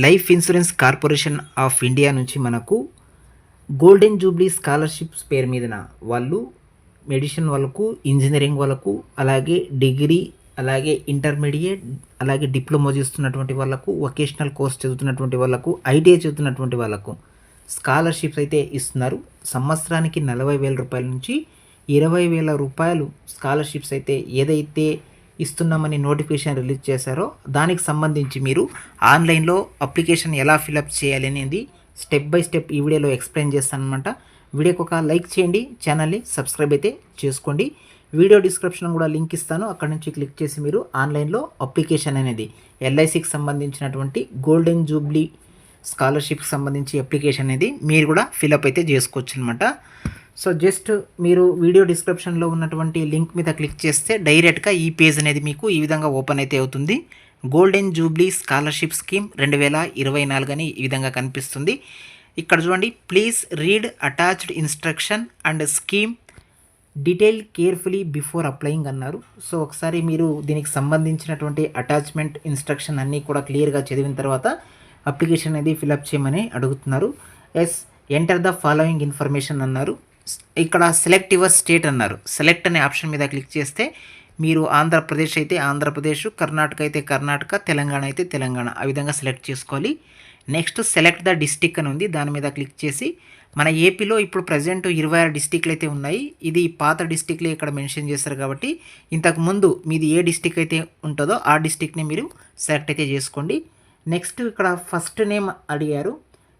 Life insurance corporation of India నుంచి మనకు golden Jubilee scholarships పేరు మీదన వాళ్ళు మెడిసిన్ వాళ్ళకు, ఇంజనీరింగ్ వాళ్ళకు, అలాగే డిగ్రీ, అలాగే ఇంటర్మీడియట్, అలాగే డిప్లొమా చేస్తున్నటువంటి వాళ్ళకు, వొకేషనల్ కోర్స్ చదువుతున్నటువంటి వాళ్ళకు, ఐటీఐ చదువుతున్నటువంటి వాళ్ళకు స్కాలర్షిప్స్ అయితే ఇస్తున్నారు. సంవత్సరానికి 40,000 రూపాయల నుంచి 20,000 రూపాయలు స్కాలర్షిప్స్ అయితే ఏదైతే ఇస్తున్నామని నోటిఫికేషన్ రిలీజ్ చేశారో దానికి సంబంధించి మీరు ఆన్లైన్లో అప్లికేషన్ ఎలా ఫిలప్ చేయాలి అనేది స్టెప్ బై స్టెప్ ఈ వీడియోలో ఎక్స్ప్లెయిన్ చేస్తాను అనమాట. వీడియోకి ఒక లైక్ చేయండి, ఛానల్ని సబ్స్క్రైబ్ అయితే చేసుకోండి. వీడియో డిస్క్రిప్షన్ కూడా లింక్ ఇస్తాను, అక్కడ నుంచి క్లిక్ చేసి మీరు ఆన్లైన్లో అప్లికేషన్ అనేది ఎల్ఐసికి సంబంధించినటువంటి గోల్డెన్ జూబ్లీ స్కాలర్షిప్కి సంబంధించి అప్లికేషన్ అనేది మీరు కూడా ఫిలప్ అయితే చేసుకోవచ్చు అనమాట. సో జస్ట్ మీరు వీడియో డిస్క్రిప్షన్లో ఉన్నటువంటి లింక్ మీద క్లిక్ చేస్తే డైరెక్ట్గా ఈ పేజ్ అనేది మీకు ఈ విధంగా ఓపెన్ అయితే అవుతుంది. గోల్డెన్ జూబ్లీ స్కాలర్షిప్ స్కీమ్ 2024 అని ఈ విధంగా కనిపిస్తుంది. ఇక్కడ చూడండి, please read attached instruction and scheme detail carefully before applying అన్నారు. సో ఒకసారి మీరు దీనికి సంబంధించినటువంటి అటాచ్మెంట్ ఇన్స్ట్రక్షన్ అన్నీ కూడా క్లియర్గా చదివిన తర్వాత అప్లికేషన్ అనేది ఫిలప్ చేయమని అడుగుతున్నారు. Yes, enter the following information అన్నారు. ఇక్కడ సెలెక్ట్ యువర్ స్టేట్ అన్నారు. సెలెక్ట్ అనే ఆప్షన్ మీద క్లిక్ చేస్తే మీరు ఆంధ్రప్రదేశ్ అయితే ఆంధ్రప్రదేశ్, కర్ణాటక అయితే కర్ణాటక, తెలంగాణ అయితే తెలంగాణ, ఆ విధంగా సెలెక్ట్ చేసుకోవాలి. నెక్స్ట్ సెలెక్ట్ ద డిస్టిక్ అని ఉంది, దాని మీద క్లిక్ చేసి మన ఏపీలో ఇప్పుడు ప్రజెంట్ 26 డిస్టిక్లు అయితే ఉన్నాయి. ఇది పాత డిస్టిక్లే ఇక్కడ మెన్షన్ చేస్తారు కాబట్టి ఇంతకు ముందు మీది ఏ డిస్టిక్ అయితే ఉంటుందో ఆ డిస్టిక్ని మీరు సెలెక్ట్ అయితే చేసుకోండి. నెక్స్ట్ ఇక్కడ ఫస్ట్ నేమ్ అడిగారు,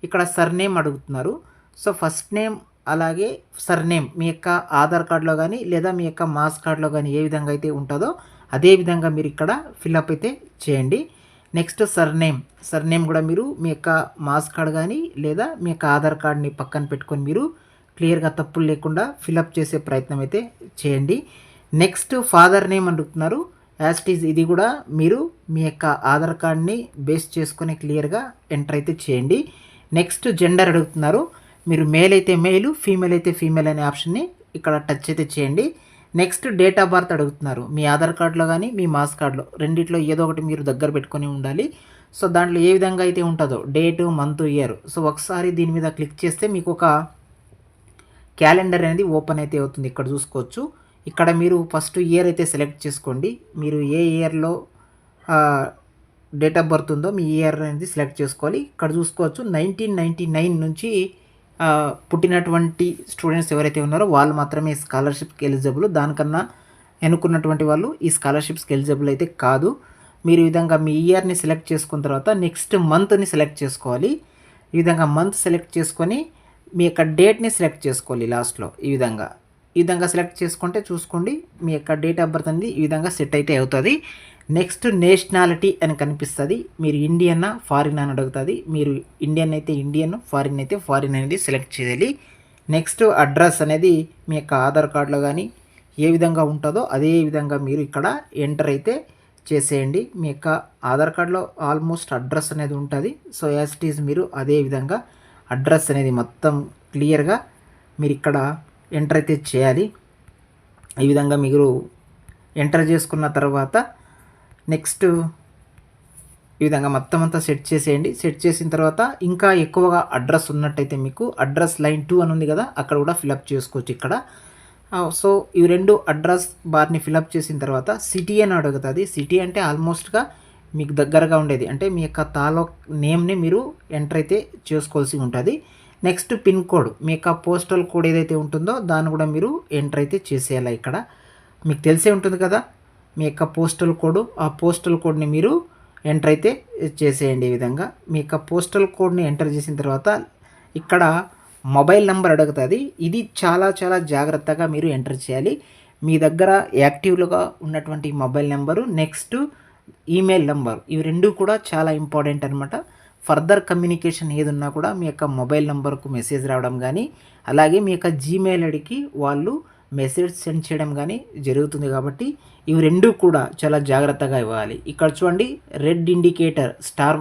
ఇక్కడ సర్నేమ్ అడుగుతున్నారు. సో ఫస్ట్ నేమ్ అలాగే సర్నేమ్ మీ యొక్క ఆధార్ కార్డులో కానీ లేదా మీ యొక్క మాస్ కార్డులో కానీ ఏ విధంగా అయితే ఉంటుందో అదే విధంగా మీరు ఇక్కడ ఫిల్అప్ అయితే చేయండి. నెక్స్ట్ సర్నేమ్ కూడా మీరు మీ యొక్క మాస్ కార్డ్ కానీ లేదా మీ యొక్క ఆధార్ కార్డ్ని పక్కన పెట్టుకొని మీరు క్లియర్గా తప్పులు లేకుండా ఫిల్అప్ చేసే ప్రయత్నం అయితే చేయండి. నెక్స్ట్ ఫాదర్ నేమ్ అడుగుతున్నారు. యాజ్ ఇట్ ఈజ్ ఇది కూడా మీరు మీ యొక్క ఆధార్ కార్డ్ని బేస్ చేసుకొని క్లియర్గా ఎంటర్ అయితే చేయండి. నెక్స్ట్ జెండర్ అడుగుతున్నారు. మీరు మేల్ అయితే మేలు, ఫీమేల్ అయితే ఫీమేల్ అనే ఆప్షన్ని ఇక్కడ టచ్ అయితే చేయండి. నెక్స్ట్ డేట్ ఆఫ్ బర్త్ అడుగుతున్నారు. మీ ఆధార్ కార్డులో కానీ మీ మాస్ కార్డులో రెండిట్లో ఏదో ఒకటి మీరు దగ్గర పెట్టుకొని ఉండాలి. సో దాంట్లో ఏ విధంగా అయితే ఉంటుందో డేటు, మంత్, ఇయర్. సో ఒకసారి దీని మీద క్లిక్ చేస్తే మీకు ఒక క్యాలెండర్ అనేది ఓపెన్ అయితే అవుతుంది. ఇక్కడ చూసుకోవచ్చు. ఇక్కడ మీరు ఫస్ట్ ఇయర్ అయితే సెలెక్ట్ చేసుకోండి. మీరు ఏ ఇయర్లో డేట్ ఆఫ్ బర్త్ ఉందో మీ ఇయర్ అనేది సెలెక్ట్ చేసుకోవాలి. ఇక్కడ చూసుకోవచ్చు 1999 నుంచి పుట్టినటువంటి స్టూడెంట్స్ ఎవరైతే ఉన్నారో వాళ్ళు మాత్రమే స్కాలర్షిప్కి ఎలిజిబుల్. దానికన్నా ఎన్నుకున్నటువంటి వాళ్ళు ఈ స్కాలర్షిప్స్కి ఎలిజిబుల్ అయితే కాదు. మీరు ఈ విధంగా మీ ఇయర్ని సెలెక్ట్ చేసుకున్న తర్వాత నెక్స్ట్ మంత్ని సెలెక్ట్ చేసుకోవాలి. ఈ విధంగా మంత్ సెలెక్ట్ చేసుకొని మీ యొక్క డేట్ని సెలెక్ట్ చేసుకోవాలి లాస్ట్లో. ఈ విధంగా సెలెక్ట్ చేసుకుంటే చూసుకోండి మీ యొక్క డేట్ ఆఫ్ బర్త్ అనేది ఈ విధంగా సెట్ అయితే అవుతుంది. నెక్స్ట్ నేషనాలిటీ అని కనిపిస్తుంది. మీరు ఇండియన్నా ఫారిన్ అని అడుగుతుంది. మీరు ఇండియన్ అయితే ఇండియన్, ఫారిన్ అయితే ఫారిన్ అనేది సెలెక్ట్ చేయాలి. నెక్స్ట్ అడ్రస్ అనేది మీ యొక్క ఆధార్ కార్డులో కానీ ఏ విధంగా ఉంటుందో అదే విధంగా మీరు ఇక్కడ ఎంటర్ అయితే చేసేయండి. మీ యొక్క ఆధార్ కార్డులో ఆల్మోస్ట్ అడ్రస్ అనేది ఉంటుంది. సో యాజ్ ఇట్ ఈజ్ మీరు అదే విధంగా అడ్రస్ అనేది మొత్తం క్లియర్గా మీరు ఇక్కడ ఎంటర్ అయితే చేయాలి. ఈ విధంగా మీరు ఎంటర్ చేసుకున్న తర్వాత నెక్స్ట్ ఈ విధంగా మొత్తం అంతా సెట్ చేసేయండి. సెట్ చేసిన తర్వాత ఇంకా ఎక్కువగా అడ్రస్ ఉన్నట్టయితే మీకు అడ్రస్ లైన్ 2 అని ఉంది కదా, అక్కడ కూడా ఫిలప్ చేసుకోవచ్చు ఇక్కడ. సో ఈ రెండు అడ్రస్ బార్ని ఫిలప్ చేసిన తర్వాత సిటీ అని అడుగుతుంది. సిటీ అంటే ఆల్మోస్ట్గా మీకు దగ్గరగా ఉండేది, అంటే మీ యొక్క తాలూక్ నేమ్ని మీరు ఎంటర్ అయితే చేసుకోవాల్సి ఉంటుంది. నెక్స్ట్ పిన్ కోడ్, మీ యొక్క పోస్టల్ కోడ్ ఏదైతే ఉంటుందో దాన్ని కూడా మీరు ఎంటర్ అయితే చేసేయాలి. ఇక్కడ మీకు తెలిసే ఉంటుంది కదా మీ యొక్క పోస్టల్ కోడ్, ఆ పోస్టల్ కోడ్ని మీరు ఎంటర్ అయితే చేసేయండి. ఈ విధంగా మీ యొక్క పోస్టల్ కోడ్ని ఎంటర్ చేసిన తర్వాత ఇక్కడ మొబైల్ నెంబర్ అడుగుతుంది. ఇది చాలా చాలా జాగ్రత్తగా మీరు ఎంటర్ చేయాలి. మీ దగ్గర యాక్టివ్గా ఉన్నటువంటి mobile number, next email number, ఇవి రెండు కూడా చాలా ఇంపార్టెంట్ అనమాట. ఫర్దర్ కమ్యూనికేషన్ ఏది ఉన్నా కూడా మీ యొక్క మొబైల్ నెంబర్కు మెసేజ్ రావడం కానీ అలాగే మీ యొక్క జీమెయిల్ ఐడికి వాళ్ళు మెసేజ్ సెండ్ చేయడం కానీ జరుగుతుంది. కాబట్టి ఇవి రెండు కూడా చాలా జాగ్రత్తగా ఇవ్వాలి. ఇక్కడ చూడండి, రెడ్ ఇండికేటర్ స్టార్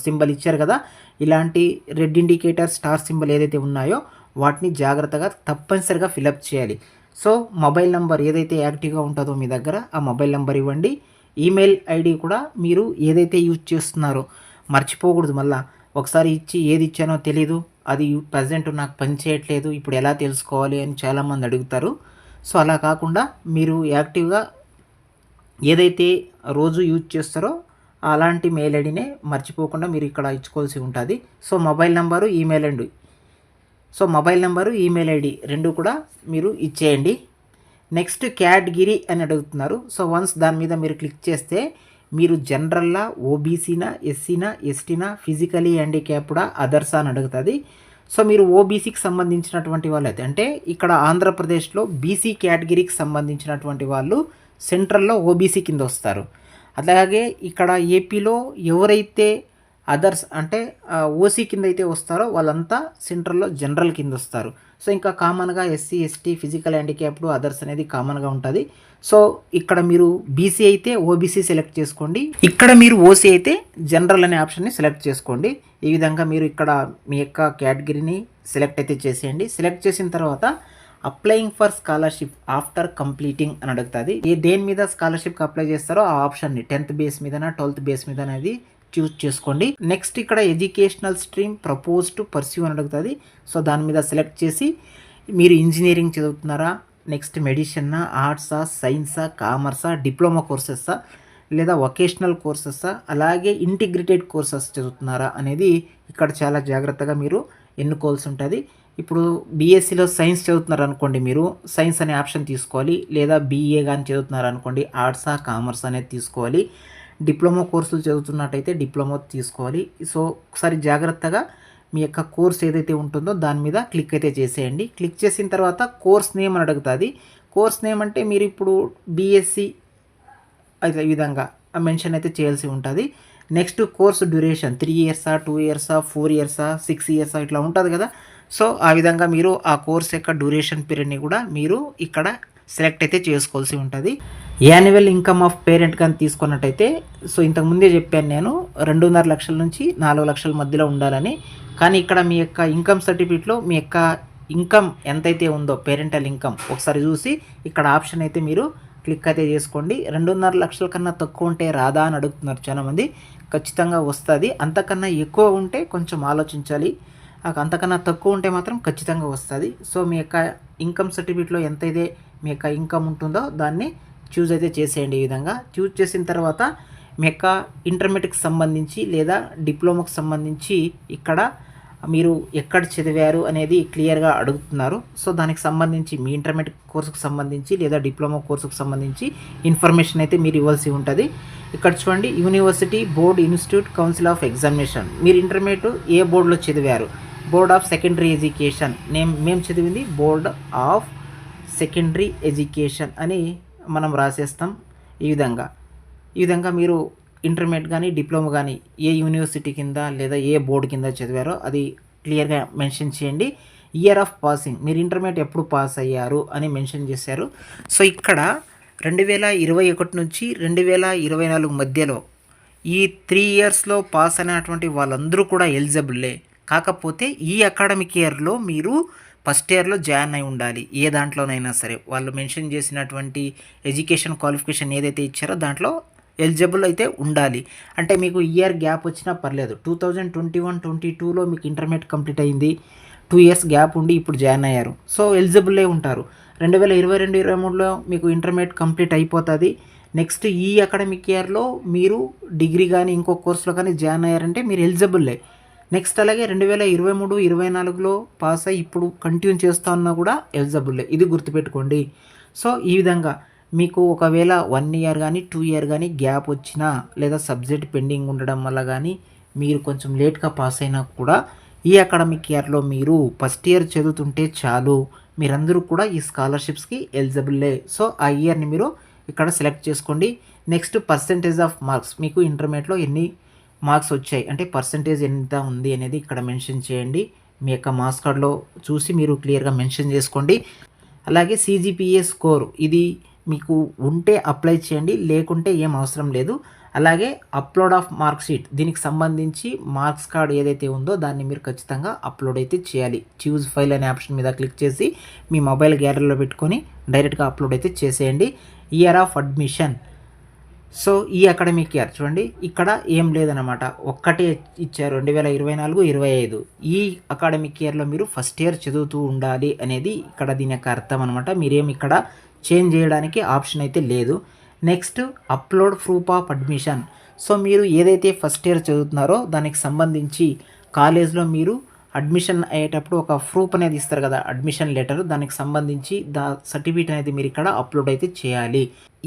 సింబల్ ఇచ్చారు కదా, ఇలాంటి రెడ్ ఇండికేటర్ స్టార్ సింబల్ ఏదైతే ఉన్నాయో వాటిని జాగ్రత్తగా తప్పనిసరిగా ఫిలప్ చేయాలి. సో మొబైల్ నెంబర్ ఏదైతే యాక్టివ్గా ఉంటుందో మీ దగ్గర ఆ మొబైల్ నెంబర్ ఇవ్వండి. ఈమెయిల్ ఐడి కూడా మీరు ఏదైతే యూజ్ చేస్తున్నారో మర్చిపోకూడదు. మళ్ళా ఒకసారి ఇచ్చి ఏది ఇచ్చానో తెలీదు, అది ప్రెజెంట్ నాకు పని చేయట్లేదు, ఇప్పుడు ఎలా తెలుసుకోవాలి అని చాలామంది అడుగుతారు. సో అలా కాకుండా మీరు యాక్టివ్గా ఏదైతే రోజు యూజ్ చేస్తారో అలాంటి మెయిల్ ఐడినే మర్చిపోకుండా మీరు ఇక్కడ ఇచ్చుకోవాల్సి ఉంటుంది. So mobile number, email ID రెండు కూడా మీరు ఇచ్చేయండి. నెక్స్ట్ కేటగిరీ అని అడుగుతున్నారు. సో వన్స్ దాని మీద మీరు క్లిక్ చేస్తే మీరు జనరల్లా, ఓబీసీనా, ఎస్సీనా, ఎస్టీనా, ఫిజికలీ హ్యాండిక్యాప్డా, అదర్సా అని అడుగుతుంది. సో మీరు ఓబీసీకి సంబంధించినటువంటి వాళ్ళైతే, అంటే ఇక్కడ ఆంధ్రప్రదేశ్లో బీసీ కేటగిరీకి సంబంధించినటువంటి వాళ్ళు సెంట్రల్లో ఓబీసీ కింద వస్తారు. అలాగే ఇక్కడ ఏపీలో ఎవరైతే అదర్స్ అంటే ఓసీ కింద అయితే వస్తారో వాళ్ళంతా సెంట్రల్లో జనరల్ కింద వస్తారు. సో ఇంకా కామన్గా SC, ST, physical handicapped, others అనేది కామన్గా ఉంటుంది. సో ఇక్కడ మీరు బీసీ అయితే ఓబీసీ సెలెక్ట్ చేసుకోండి, ఇక్కడ మీరు ఓసీ అయితే జనరల్ అనే ఆప్షన్ని సెలెక్ట్ చేసుకోండి. ఈ విధంగా మీరు ఇక్కడ మీ యొక్క కేటగిరీని సెలెక్ట్ అయితే చేసేయండి. సెలెక్ట్ చేసిన తర్వాత applying for scholarship after completing అని అడుగుతుంది. దేని మీద స్కాలర్షిప్కి అప్లై చేస్తారో ఆ ఆప్షన్ని 10th బేస్ మీదనా 12th బేస్ మీద అనేది చూస్ చేసుకోండి. నెక్స్ట్ ఇక్కడ educational stream propose to pursue అని అడుగుతుంది. సో దాని మీద సెలెక్ట్ చేసి మీరు ఇంజనీరింగ్ చదువుతున్నారా, నెక్స్ట్ మెడిసిన్నా, ఆర్ట్సా, సైన్సా, కామర్సా, డిప్లొమా కోర్సెస్సా, లేదా వొకేషనల్ కోర్సెస్సా, అలాగే ఇంటిగ్రేటెడ్ కోర్సెస్ చదువుతున్నారా అనేది ఇక్కడ చాలా జాగ్రత్తగా మీరు ఎన్నుకోవాల్సి ఉంటుంది. ఇప్పుడు బీఎస్సీలో సైన్స్ చదువుతున్నారు అనుకోండి, మీరు సైన్స్ అనే ఆప్షన్ తీసుకోవాలి. లేదా బీఏ కానీ చదువుతున్నారు అనుకోండి, ఆర్ట్సా, కామర్స్ అనేది తీసుకోవాలి. డిప్లొమా కోర్సులు చదువుతున్నట్టయితే డిప్లొమా తీసుకోవాలి. సో ఒకసారి జాగ్రత్తగా మీ యొక్క కోర్స్ ఏదైతే ఉంటుందో దాని మీద క్లిక్ అయితే చేసేయండి. క్లిక్ చేసిన తర్వాత కోర్స్ నేమ్ అని అడుగుతుంది. కోర్స్ నేమ్ అంటే మీరు ఇప్పుడు బీఎస్సీ అయితే ఈ విధంగా మెన్షన్ అయితే చేయాల్సి ఉంటుంది. నెక్స్ట్ కోర్స్ డ్యూరేషన్ 3 ఇయర్సా, 2 ఇయర్సా, 4 ఇయర్సా, 6 ఇయర్సా ఇట్లా ఉంటుంది కదా. సో ఆ విధంగా మీరు ఆ కోర్స్ యొక్క డ్యూరేషన్ పీరియడ్ని కూడా మీరు ఇక్కడ సెలెక్ట్ అయితే చేసుకోవాల్సి ఉంటుంది. యాన్యువల్ ఇన్కమ్ ఆఫ్ పేరెంట్ కానీ తీసుకున్నట్టయితే, సో ఇంతకుముందే చెప్పాను నేను 2.5 లక్షల నుంచి 4 లక్షల మధ్యలో ఉండాలని. కానీ ఇక్కడ మీ యొక్క ఇన్కమ్ సర్టిఫికేట్లో మీ యొక్క ఇన్కమ్ ఎంతైతే ఉందో పేరెంటల్ ఇన్కమ్ ఒకసారి చూసి ఇక్కడ ఆప్షన్ అయితే మీరు క్లిక్ అయితే చేసుకోండి. 2.5 లక్షల కన్నా తక్కువ ఉంటే రాదా అని అడుగుతున్నారు చాలామంది. ఖచ్చితంగా వస్తుంది. అంతకన్నా ఎక్కువ ఉంటే కొంచెం ఆలోచించాలి, అంతకన్నా తక్కువ ఉంటే మాత్రం ఖచ్చితంగా వస్తుంది. సో మీ యొక్క ఇన్కమ్ సర్టిఫికేట్లో ఎంతైతే మీ యొక్క ఇన్కమ్ ఉంటుందో దాన్ని చూజ్ అయితే చేసేయండి. ఈ విధంగా చూజ్ చేసిన తర్వాత మీ యొక్క ఇంటర్మీడియట్కి సంబంధించి లేదా డిప్లొమాకి సంబంధించి ఇక్కడ మీరు ఎక్కడ చదివారు అనేది క్లియర్గా అడుగుతున్నారు. సో దానికి సంబంధించి మీ ఇంటర్మీడియట్ కోర్సుకు సంబంధించి లేదా డిప్లొమా కోర్సుకు సంబంధించి ఇన్ఫర్మేషన్ అయితే మీరు ఇవ్వాల్సి ఉంటుంది. ఇక్కడ చూడండి, university, board, institute, council of examination. మీరు ఇంటర్మీడియట్ ఏ బోర్డులో చదివారు? Board of secondary education. మేము చదివింది బోర్డ్ ఆఫ్ సెకండరీ ఎడ్యుకేషన్ అని మనం రాసేస్తాం. ఈ విధంగా మీరు ఇంటర్మీడియట్ కానీ డిప్లొమా కానీ ఏ యూనివర్సిటీ కింద లేదా ఏ బోర్డు కింద చదివారో అది క్లియర్గా మెన్షన్ చేయండి. ఇయర్ ఆఫ్ పాసింగ్, మీరు ఇంటర్మీడియట్ ఎప్పుడు పాస్ అయ్యారు అని మెన్షన్ చేశారు. సో ఇక్కడ 2021 నుంచి 2024 మధ్యలో ఈ 3 ఇయర్స్లో పాస్ అయినటువంటి వాళ్ళందరూ కూడా ఎలిజిబుల్లే. కాకపోతే ఈ అకాడమిక్ ఇయర్లో మీరు ఫస్ట్ ఇయర్లో జాయిన్ అయి ఉండాలి. ఏ దాంట్లోనైనా సరే వాళ్ళు మెన్షన్ చేసినటువంటి ఎడ్యుకేషన్ క్వాలిఫికేషన్ ఏదైతే ఇచ్చారో దాంట్లో ఎలిజిబుల్ అయితే ఉండాలి. అంటే మీకు ఇయర్ గ్యాప్ వచ్చినా పర్లేదు. 2021-22లో మీకు ఇంటర్మీడియట్ కంప్లీట్ అయింది, 2 ఇయర్స్ గ్యాప్ ఉండి ఇప్పుడు జాయిన్ అయ్యారు, సో ఎలిజిబుల్లే ఉంటారు. 2022-23లో మీకు ఇంటర్మీడియట్ కంప్లీట్ అయిపోతుంది. నెక్స్ట్ ఈ అకాడమిక్ ఇయర్లో మీరు డిగ్రీ కానీ ఇంకో కోర్సులో కానీ జాయిన్ అయ్యారంటే మీరు ఎలిజిబుల్లే. నెక్స్ట్ అలాగే 2023-24లో పాస్ అయ్యి ఇప్పుడు కంటిన్యూ చేస్తా ఉన్నా కూడా ఎలిజిబుల్లే. ఇది గుర్తుపెట్టుకోండి. సో ఈ విధంగా మీకు ఒకవేళ 1 ఇయర్ కానీ 2 ఇయర్ కానీ గ్యాప్ వచ్చినా లేదా సబ్జెక్ట్ పెండింగ్ ఉండడం వల్ల కానీ మీరు కొంచెం లేట్గా పాస్ అయినా కూడా ఈ అకాడమిక్ ఇయర్లో మీరు ఫస్ట్ ఇయర్ చదువుతుంటే చాలు, మీరందరూ కూడా ఈ స్కాలర్షిప్స్కి ఎలిజిబుల్లే. సో ఆ ఇయర్ని మీరు ఇక్కడ సెలెక్ట్ చేసుకోండి. నెక్స్ట్ పర్సంటేజ్ ఆఫ్ మార్క్స్, మీకు ఇంటర్మీడియట్లో ఎన్ని మార్క్స్ వచ్చాయి అంటే పర్సంటేజ్ ఎంత ఉంది అనేది ఇక్కడ మెన్షన్ చేయండి. మీ యొక్క మార్క్స్ కార్డ్లో చూసి మీరు క్లియర్గా మెన్షన్ చేసుకోండి. అలాగే సిజిపిఏ స్కోర్, ఇది మీకు ఉంటే అప్లై చేయండి, లేకుంటే ఏం అవసరం లేదు. అలాగే అప్లోడ్ ఆఫ్ మార్క్ షీట్, దీనికి సంబంధించి మార్క్స్ కార్డ్ ఏదైతే ఉందో దాన్ని మీరు ఖచ్చితంగా అప్లోడ్ అయితే చేయాలి. చూజ్ ఫైల్ అనే ఆప్షన్ మీద క్లిక్ చేసి మీ మొబైల్ గ్యాలరీలో పెట్టుకొని డైరెక్ట్గా అప్లోడ్ అయితే చేసేయండి. ఇయర్ ఆఫ్ అడ్మిషన్, సో ఈ అకాడమిక్ ఇయర్ చూడండి ఇక్కడ ఏం లేదనమాట, ఒక్కటే ఇచ్చారు 2024, 25. ఈ అకాడమిక్ ఇయర్లో మీరు ఫస్ట్ ఇయర్ చదువుతూ ఉండాలి అనేది ఇక్కడ దీని యొక్క అర్థం అనమాట. మీరేం ఇక్కడ చేంజ్ చేయడానికి ఆప్షన్ అయితే లేదు. Next upload proof of admission. So మీరు ఏదైతే ఫస్ట్ ఇయర్ చదువుతున్నారో దానికి సంబంధించి కాలేజ్లో మీరు అడ్మిషన్ అయ్యేటప్పుడు ఒక ప్రూఫ్ అనేది ఇస్తారు కదా, అడ్మిషన్ లెటర్, దానికి సంబంధించి సర్టిఫికేట్ అనేది మీరు ఇక్కడ అప్లోడ్ అయితే చేయాలి.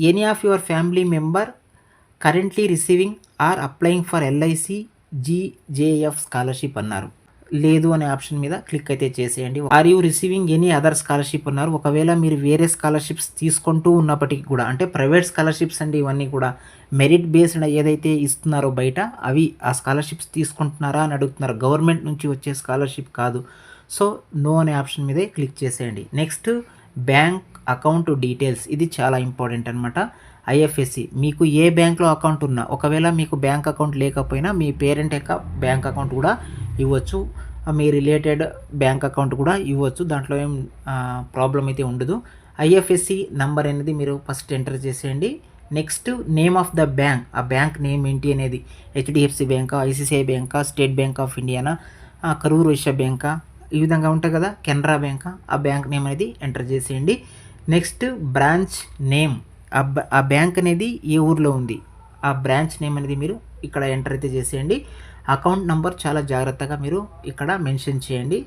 Any of your family member currently receiving or applying for LIC GJF scholarship అన్నారు. లేదు అనే ఆప్షన్ మీద క్లిక్ అయితే చేసేయండి. Are you receiving any other scholarship అన్నారు. ఒకవేళ మీరు వేరే స్కాలర్షిప్స్ తీసుకుంటూ ఉన్నప్పటికీ కూడా, అంటే ప్రైవేట్ స్కాలర్షిప్స్ అండి ఇవన్నీ కూడా, మెరిట్ బేస్డ్ ఏదైతే ఇస్తున్నారో బయట అవి ఆ స్కాలర్షిప్స్ తీసుకుంటున్నారా అని అడుగుతున్నారు. గవర్నమెంట్ నుంచి వచ్చే స్కాలర్షిప్ కాదు. సో నో అనే ఆప్షన్ మీదే క్లిక్ చేసేయండి. నెక్స్ట్ బ్యాంక్ అకౌంట్ డీటెయిల్స్, ఇది చాలా ఇంపార్టెంట్ అనమాట. ఐఎఫ్ఎస్సి, మీకు ఏ బ్యాంక్లో అకౌంట్ ఉన్నా, ఒకవేళ మీకు బ్యాంక్ అకౌంట్ లేకపోయినా మీ పేరెంట్ యొక్క బ్యాంక్ అకౌంట్ కూడా ఇవ్వచ్చు, మీ రిలేటెడ్ బ్యాంక్ అకౌంట్ కూడా ఇవ్వచ్చు, దాంట్లో ఏం ప్రాబ్లం అయితే ఉండదు. ఐఎఫ్ఎస్సి నంబర్ అనేది మీరు ఫస్ట్ ఎంటర్ చేసేయండి. Next name of the bank, ఆ బ్యాంక్ నేమ్ ఏంటి అనేది, హెచ్డిఎఫ్సి బ్యాంకా, ఐసిసిఐ బ్యాంకా, స్టేట్ బ్యాంక్ ఆఫ్ ఇండియానా, కరూర్ వైశ్య బ్యాంకా, ఈ విధంగా ఉంటాయి కదా, కెనరా బ్యాంకా, ఆ బ్యాంక్ నేమ్ అనేది ఎంటర్ చేసేయండి. నెక్స్ట్ బ్రాంచ్ నేమ్, ఆ బ్యాంక్ అనేది ఏ ఊర్లో ఉంది, ఆ బ్రాంచ్ నేమ్ అనేది మీరు ఇక్కడ ఎంటర్ అయితే చేసేయండి. అకౌంట్ నంబర్ చాలా జాగ్రత్తగా మీరు ఇక్కడ మెన్షన్ చేయండి.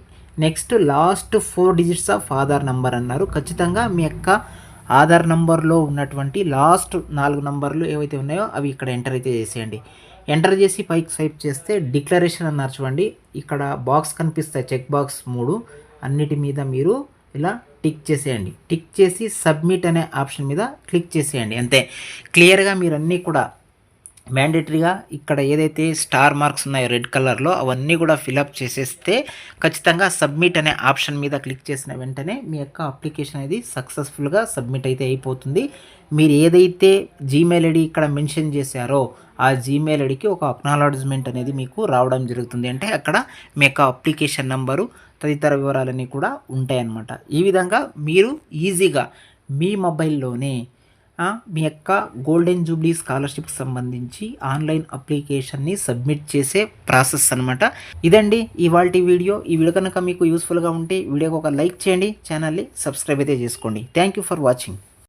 Next last 4 digits of Aadhaar number అన్నారు. ఖచ్చితంగా మీ యొక్క ఆధార్ నంబర్లో ఉన్నటువంటి లాస్ట్ 4 నంబర్లు ఏవైతే ఉన్నాయో అవి ఇక్కడ ఎంటర్ అయితే చేసేయండి. ఎంటర్ చేసి పైకి స్వైప్ చేస్తే డిక్లరేషన్ అన్నారు చూడండి, ఇక్కడ బాక్స్ కనిపిస్తాయి, చెక్ బాక్స్ 3, అన్నిటి మీద మీరు ఇలా టిక్ చేసేయండి. టిక్ చేసి సబ్మిట్ అనే ఆప్షన్ మీద క్లిక్ చేసేయండి. అంతే, క్లియర్గా మీరు అన్నీ కూడా మ్యాండేటరీగా ఇక్కడ ఏదైతే స్టార్ మార్క్స్ ఉన్నాయో రెడ్ కలర్లో అవన్నీ కూడా ఫిలప్ చేసేస్తే ఖచ్చితంగా సబ్మిట్ అనే ఆప్షన్ మీద క్లిక్ చేసిన వెంటనే మీ యొక్క అప్లికేషన్ అనేది సక్సెస్ఫుల్గా సబ్మిట్ అయితే అయిపోతుంది. మీరు ఏదైతే జీమెయిల్ ఐడి ఇక్కడ మెన్షన్ చేశారో ఆ జీమెయిల్ ఐడికి ఒక అక్నాలెడ్జ్మెంట్ అనేది మీకు రావడం జరుగుతుంది. అంటే అక్కడ మీ యొక్క అప్లికేషన్ నంబరు తదితర వివరాలన్నీ కూడా ఉంటాయన్నమాట. ఈ విధంగా మీరు ఈజీగా మీ మొబైల్లోనే మీ యొక్క గోల్డెన్ జూబ్లీ స్కాలర్షిప్కి సంబంధించి ఆన్లైన్ అప్లికేషన్ని సబ్మిట్ చేసే ప్రాసెస్ అనమాట. ఇదండి ఇవాల్టి వీడియో. ఈ వీడియో కనుక మీకు యూస్ఫుల్గా ఉంటే వీడియోకి ఒక లైక్ చేయండి, ఛానల్ని సబ్స్క్రైబ్ అయితే చేసుకోండి. Thank you for watching.